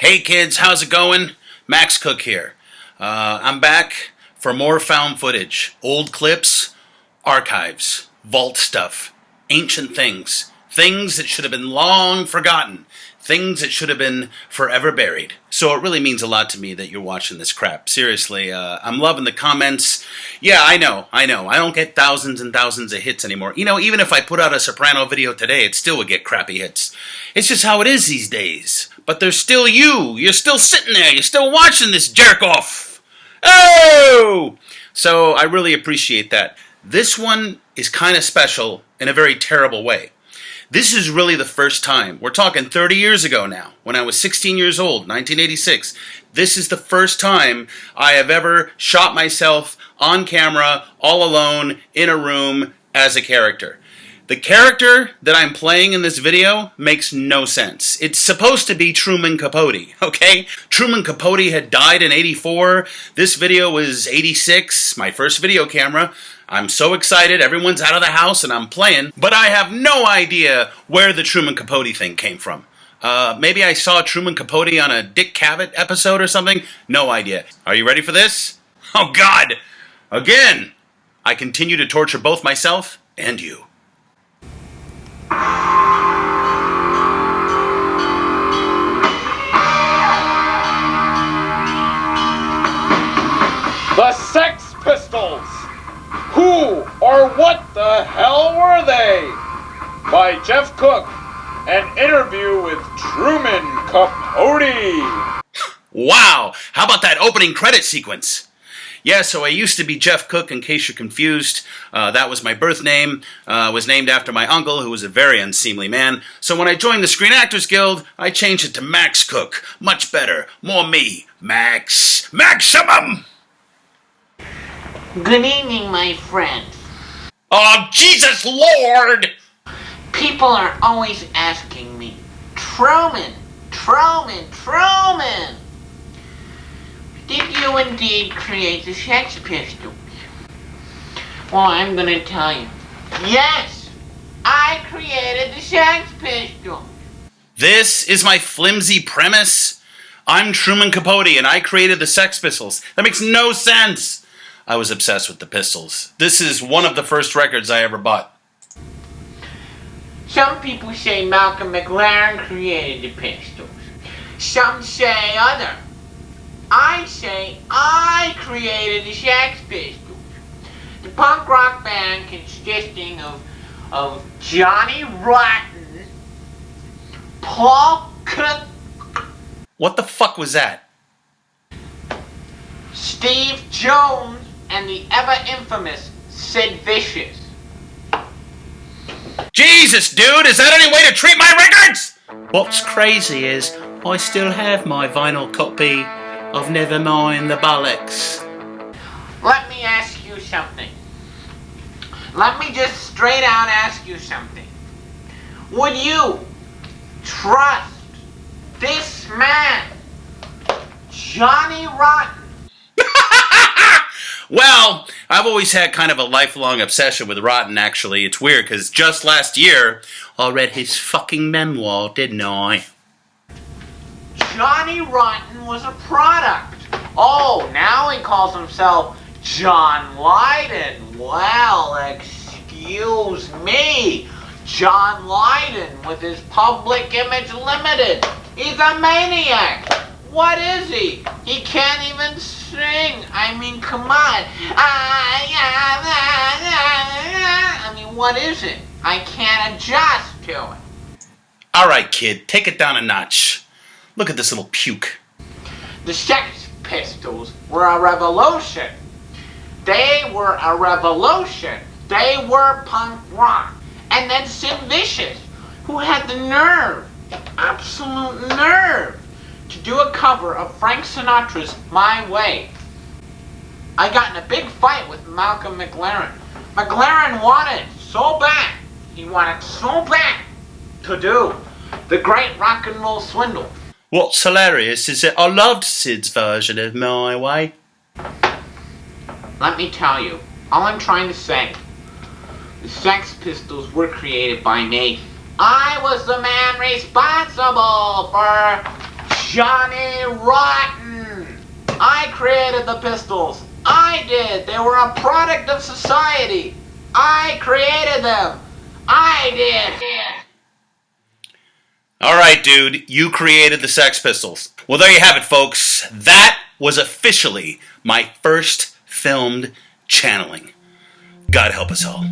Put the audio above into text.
Hey kids, how's it going? Max Koch here. I'm back for more found footage, old clips, archives, vault stuff, ancient things, things that should have been long forgotten, things that should have been forever buried. So it really means a lot to me that you're watching this crap. Seriously, I'm loving the comments. Yeah, I know. I don't get thousands and thousands of hits anymore. You know, even if I put out a Soprano video today, it still would get crappy hits. It's just how it is these days. But there's still you. You're still sitting there. You're still watching this jerk off. Oh! So I really appreciate that. This one is kind of special in a very terrible way. This is really the first time, we're talking 30 years ago now, when I was 16 years old, 1986. This is the first time I have ever shot myself on camera, all alone, in a room, as a character. The character that I'm playing in this video makes no sense. It's supposed to be Truman Capote, okay? Truman Capote had died in '84. This video was '86, my first video camera. I'm so excited, everyone's out of the house and I'm playing, but I have no idea where the Truman Capote thing came from. Maybe I saw Truman Capote on a Dick Cavett episode or something? No idea. Are you ready for this? Oh God! Again! I continue to torture both myself and you. The Sex Pistols! Who or what the hell were they? By Jeff Koch, an interview with Truman Capote. Wow! How about that opening credit sequence? Yeah, so I used to be Jeff Koch, in case you're confused. That was my birth name. Was named after my uncle, who was a very unseemly man. So when I joined the Screen Actors Guild, I changed it to Max Koch. Much better. More me. Max. Maximum! Good evening, my friends. Oh, Jesus Lord! People are always asking me, Truman, did you indeed create the Sex Pistols? Well, I'm gonna tell you, yes, I created the Sex Pistols. This is my flimsy premise? I'm Truman Capote and I created the Sex Pistols. That makes no sense. I was obsessed with the Pistols. This is one of the first records I ever bought. Some people say Malcolm McLaren created the Pistols. Some say other. I say I created the Sex Pistols. The punk rock band consisting of Johnny Rotten, Paul Cook, What the fuck was that? Steve Jones, and the ever-infamous Sid Vicious. Jesus, dude, is that any way to treat my records? What's crazy is I still have my vinyl copy of Nevermind the Bollocks. Let me ask you something. Let me just straight out ask you something. Would you trust this man, Johnny Rotten? Well, I've always had kind of a lifelong obsession with Rotten, actually. It's weird, because just last year, I read his fucking memoir, didn't I? Johnny Rotten was a product. Oh, now he calls himself John Lydon. Well, excuse me. John Lydon with his Public Image Limited. He's a maniac. What is he? He can't even sing. I mean, come on. I mean, what is it? I can't adjust to it. All right, kid, take it down a notch. Look at this little puke. The Sex Pistols were a revolution. They were a revolution. They were punk rock. And then Sid Vicious, who had the nerve, absolute nerve, to do a cover of Frank Sinatra's My Way. I got in a big fight with Malcolm McLaren. McLaren wanted so bad, he wanted so bad to do the great rock and roll swindle. What's hilarious is that I loved Sid's version of My Way. Let me tell you, all I'm trying to say, the Sex Pistols were created by me. I was the man responsible for Johnny Rotten. I created the pistols. I did. They were a product of society. I created them. I did. All right, dude, you created the Sex Pistols. Well, there you have it, folks. That was officially my first filmed channeling. God help us all.